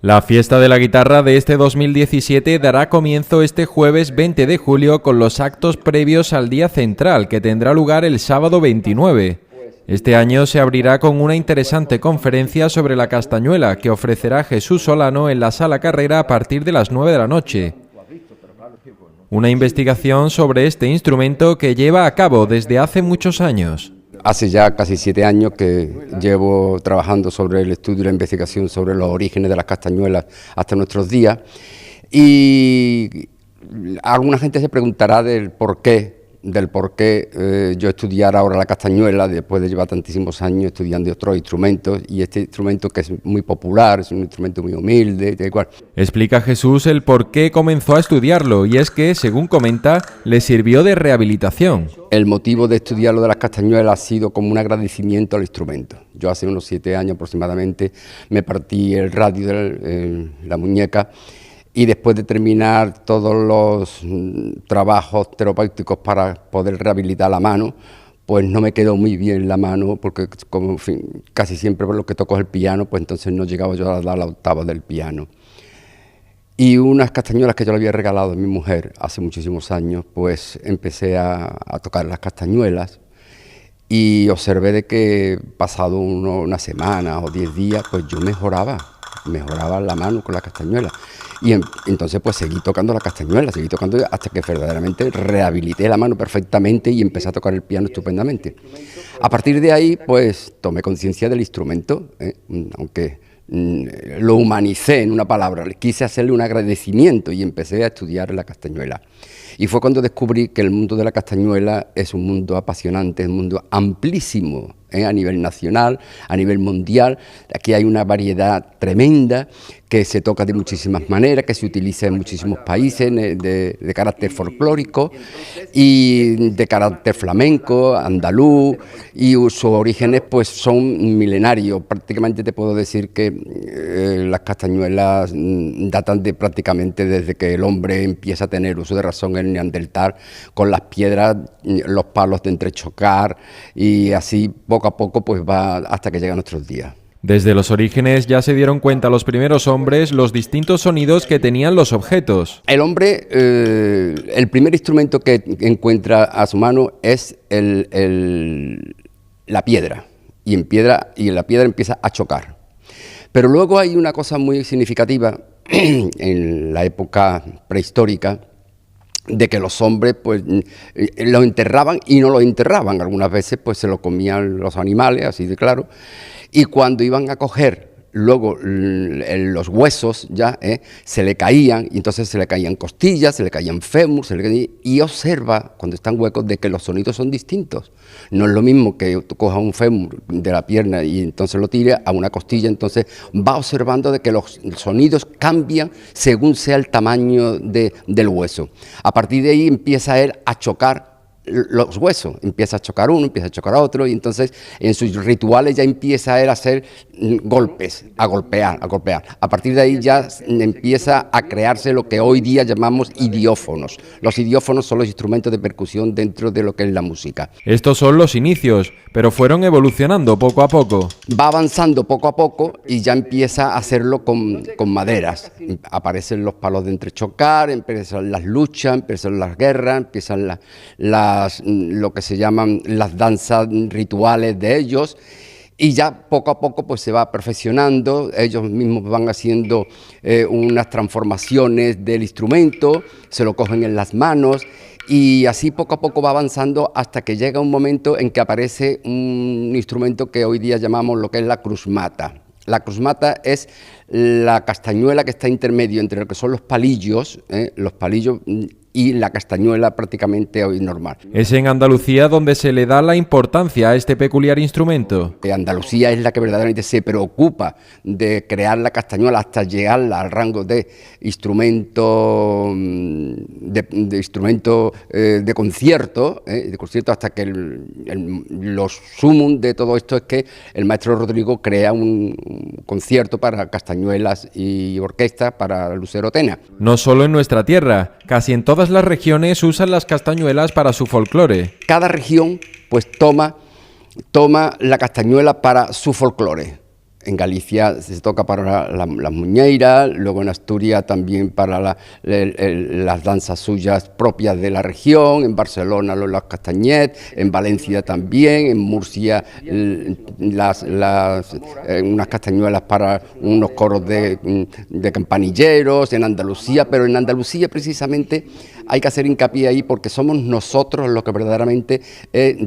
La fiesta de la guitarra de este 2017 dará comienzo este jueves 20 de julio con los actos previos al día central, que tendrá lugar el sábado 29. Este año se abrirá con una interesante conferencia sobre la castañuela que ofrecerá Jesús Solano en la Sala Carrera a partir de las 9 de la noche. Una investigación sobre este instrumento que lleva a cabo desde hace muchos años. Hace ya casi 7 años que llevo trabajando sobre el estudio y la investigación sobre los orígenes de las castañuelas hasta nuestros días, y alguna gente se preguntará del por qué yo estudiar ahora la castañuela después de llevar tantísimos años estudiando otros instrumentos, y este instrumento que es muy popular, es un instrumento muy humilde, da igual. Explica Jesús el por qué comenzó a estudiarlo, y es que, según comenta, le sirvió de rehabilitación. El motivo de estudiar lo de las castañuelas ha sido como un agradecimiento al instrumento. Yo hace unos 7 años aproximadamente me partí el radio de la muñeca, y después de terminar todos los trabajos terapéuticos para poder rehabilitar la mano, pues no me quedó muy bien la mano, porque como, en fin, casi siempre por lo que toco es el piano, pues entonces no llegaba yo a dar la octava del piano. Y unas castañuelas que yo le había regalado a mi mujer hace muchísimos años, pues empecé a tocar las castañuelas, y observé de que pasado una semana o 10 días, pues yo mejoraba la mano con la castañuela. Y entonces pues seguí tocando la castañuela, seguí tocando hasta que verdaderamente rehabilité la mano perfectamente y empecé a tocar el piano estupendamente. A partir de ahí pues tomé conciencia del instrumento, aunque lo humanicé en una palabra, quise hacerle un agradecimiento y empecé a estudiar la castañuela. Y fue cuando descubrí que el mundo de la castañuela es un mundo apasionante, es un mundo amplísimo, a nivel nacional, a nivel mundial. Aquí hay una variedad tremenda que se toca de muchísimas maneras, que se utiliza en muchísimos países de carácter folclórico y de carácter flamenco, andaluz, y sus orígenes pues son milenarios. Prácticamente te puedo decir que las castañuelas datan de prácticamente desde que el hombre empieza a tener uso de razón en el neandertal, con las piedras, los palos de entrechocar, y así poco a poco pues va hasta que llega a nuestros días. Desde los orígenes ya se dieron cuenta los primeros hombres los distintos sonidos que tenían los objetos. El hombre, el primer instrumento que encuentra a su mano es la piedra, y la piedra empieza a chocar. Pero luego hay una cosa muy significativa en la época prehistórica, de que los hombres pues lo enterraban y no lo enterraban. Algunas veces pues se lo comían los animales, así de claro, y cuando iban a coger luego los huesos ya se le caían, y entonces se le caían costillas, se le caían fémur, y observa cuando están huecos de que los sonidos son distintos. No es lo mismo que tú cojas un fémur de la pierna y entonces lo tires a una costilla, entonces va observando de que los sonidos cambian según sea el tamaño del hueso. A partir de ahí empieza él a chocar los huesos, empieza a chocar uno, empieza a chocar a otro, y entonces en sus rituales ya empieza él a hacer golpes, a golpear. A partir de ahí ya empieza a crearse lo que hoy día llamamos idiófonos. Los idiófonos son los instrumentos de percusión dentro de lo que es la música. Estos son los inicios, pero fueron evolucionando poco a poco. Va avanzando poco a poco y ya empieza a hacerlo con maderas. Aparecen los palos de entrechocar, empiezan las luchas, empiezan las guerras, empiezan lo que se llaman las danzas rituales de ellos, y ya poco a poco pues se va perfeccionando. Ellos mismos van haciendo unas transformaciones del instrumento, se lo cogen en las manos, y así poco a poco va avanzando hasta que llega un momento en que aparece un instrumento que hoy día llamamos lo que es la cruzmata. La cruzmata es la castañuela que está intermedio entre lo que son los palillos y la castañuela prácticamente hoy normal. Es en Andalucía donde se le da la importancia a este peculiar instrumento. Andalucía es la que verdaderamente se preocupa de crear la castañuela hasta llegarla al rango de instrumento de concierto, hasta que los sumum de todo esto es que el maestro Rodrigo crea un concierto para castañuelas y orquesta para Lucero Tena. No solo en nuestra tierra, casi en todas las regiones usan las castañuelas para su folclore. Cada región pues toma la castañuela para su folclore. en Galicia se toca para las muñeiras, luego en Asturias también para las danzas suyas propias de la región, en Barcelona los castañet, en Valencia también, en Murcia unas castañuelas para unos coros de campanilleros, en Andalucía, pero en Andalucía precisamente hay que hacer hincapié ahí porque somos nosotros los que verdaderamente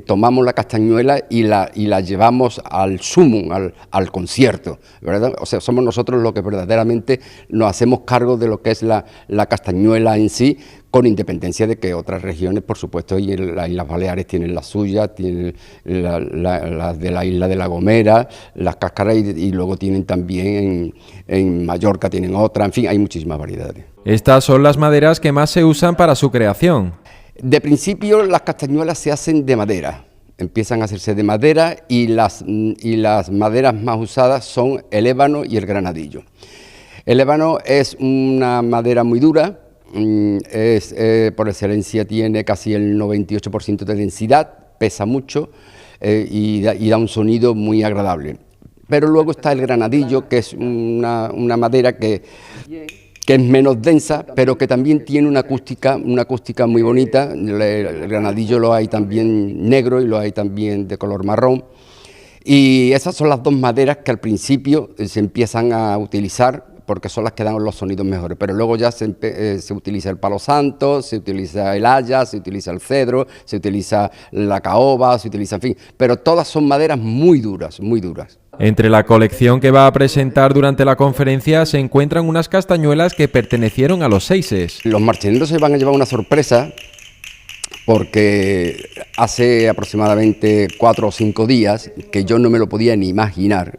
tomamos la castañuela y la llevamos al sumum, al concierto, ¿verdad? O sea, somos nosotros los que verdaderamente nos hacemos cargo de lo que es la castañuela en sí, con independencia de que otras regiones, por supuesto, y las Islas Baleares tienen la suya, tienen las de la isla de La Gomera, las cáscaras, y luego tienen también en Mallorca tienen otra, en fin, hay muchísimas variedades. Estas son las maderas que más se usan para su creación. De principio las castañuelas se hacen de madera, empiezan a hacerse de madera y las maderas más usadas son el ébano y el granadillo. El ébano es una madera muy dura, por excelencia tiene casi el 98% de densidad, pesa mucho y da un sonido muy agradable. Pero luego está el granadillo, que es una madera que es menos densa, pero que también tiene una acústica muy bonita. El granadillo lo hay también negro y lo hay también de color marrón. Y esas son las dos maderas que al principio se empiezan a utilizar porque son las que dan los sonidos mejores, pero luego ya se utiliza el palo santo, se utiliza el haya, se utiliza el cedro, se utiliza la caoba, se utiliza, en fin, pero todas son maderas muy duras, muy duras. Entre la colección que va a presentar durante la conferencia se encuentran unas castañuelas que pertenecieron a los Seises. Los marcheneros se van a llevar una sorpresa porque hace aproximadamente 4 o 5 días, que yo no me lo podía ni imaginar,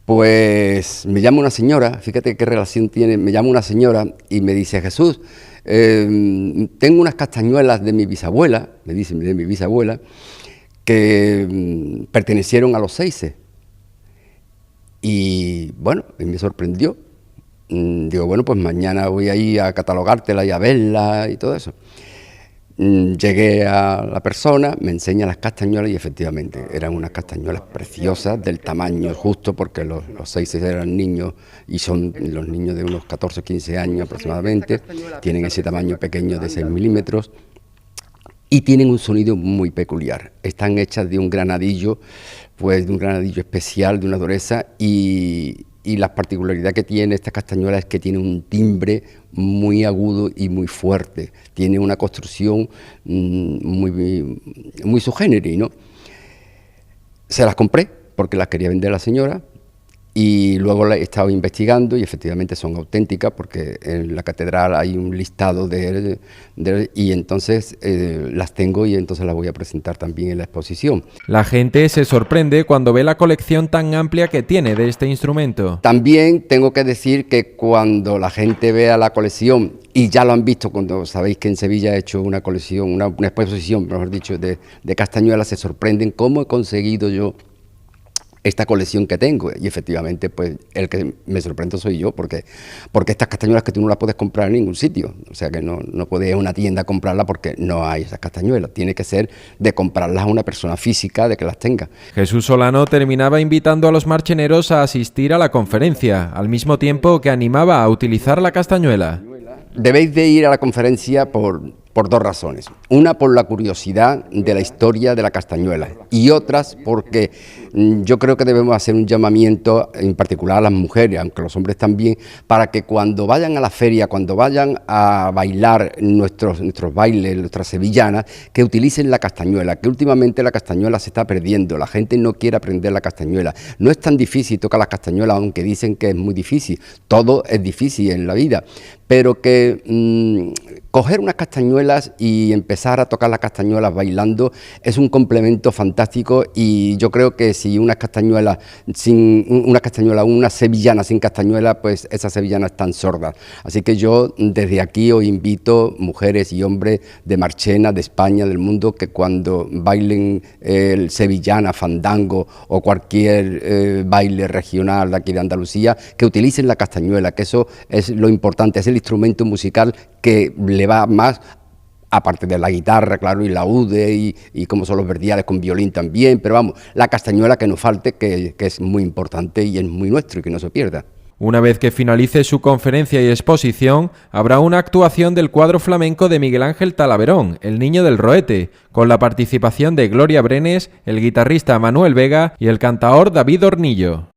pues me llama una señora, fíjate qué relación tiene, me llama una señora y me dice: Jesús, tengo unas castañuelas de mi bisabuela, me dice, de mi bisabuela, que pertenecieron a los Seises. Y bueno, me sorprendió. Digo, bueno, pues mañana voy a ir a catalogártela y a verla y todo eso. Llegué a la persona, me enseña las castañuelas y efectivamente eran unas castañuelas preciosas, del tamaño justo, porque los Seises eran niños y son los niños de unos 14 o 15 años aproximadamente, tienen ese tamaño pequeño de 6 milímetros y tienen un sonido muy peculiar. Están hechas de un granadillo, pues de un granadillo especial, de una dureza, y la particularidad que tiene esta castañuela es que tiene un timbre muy agudo y muy fuerte, tiene una construcción muy sui generis, ¿no? Se las compré porque las quería vender a la señora y luego las he estado investigando y efectivamente son auténticas porque en la catedral hay un listado y entonces las tengo y entonces las voy a presentar también en la exposición. La gente se sorprende cuando ve la colección tan amplia que tiene de este instrumento. También tengo que decir que cuando la gente vea la colección, y ya lo han visto cuando sabéis que en Sevilla he hecho una colección, una exposición, mejor dicho, de castañuelas, se sorprenden cómo he conseguido yo esta colección que tengo, y efectivamente pues el que me sorprende soy yo, porque estas castañuelas que tú no las puedes comprar en ningún sitio, o sea que no puedes ir a una tienda a comprarlas porque no hay esas castañuelas, tiene que ser de comprarlas a una persona física, de que las tenga. Jesús Solano terminaba invitando a los marcheneros a asistir a la conferencia, al mismo tiempo que animaba a utilizar la castañuela. Debéis de ir a la conferencia por 2 razones. Una, por la curiosidad de la historia de la castañuela, y otras porque yo creo que debemos hacer un llamamiento, en particular a las mujeres, aunque los hombres también, para que cuando vayan a la feria, cuando vayan a bailar nuestros bailes, nuestras sevillanas, que utilicen la castañuela, que últimamente la castañuela se está perdiendo, la gente no quiere aprender la castañuela. No es tan difícil tocar las castañuelas, aunque dicen que es muy difícil, todo es difícil en la vida, pero que coger unas castañuelas y empezar a tocar las castañuelas bailando es un complemento fantástico, y yo creo que si una sevillana sin castañuela, pues esas sevillanas están sordas. Así que yo desde aquí os invito, mujeres y hombres de Marchena, de España, del mundo, que cuando bailen el sevillana, fandango o cualquier baile regional de aquí de Andalucía, que utilicen la castañuela, que eso es lo importante, es el instrumento musical que le va más aparte de la guitarra, claro, y la ude, y como son los verdiales con violín también, pero vamos, la castañuela que no falte, que es muy importante y es muy nuestro y que no se pierda. Una vez que finalice su conferencia y exposición, habrá una actuación del cuadro flamenco de Miguel Ángel Talaverón, El Niño del Roete, con la participación de Gloria Brenes, el guitarrista Manuel Vega y el cantaor David Hornillo.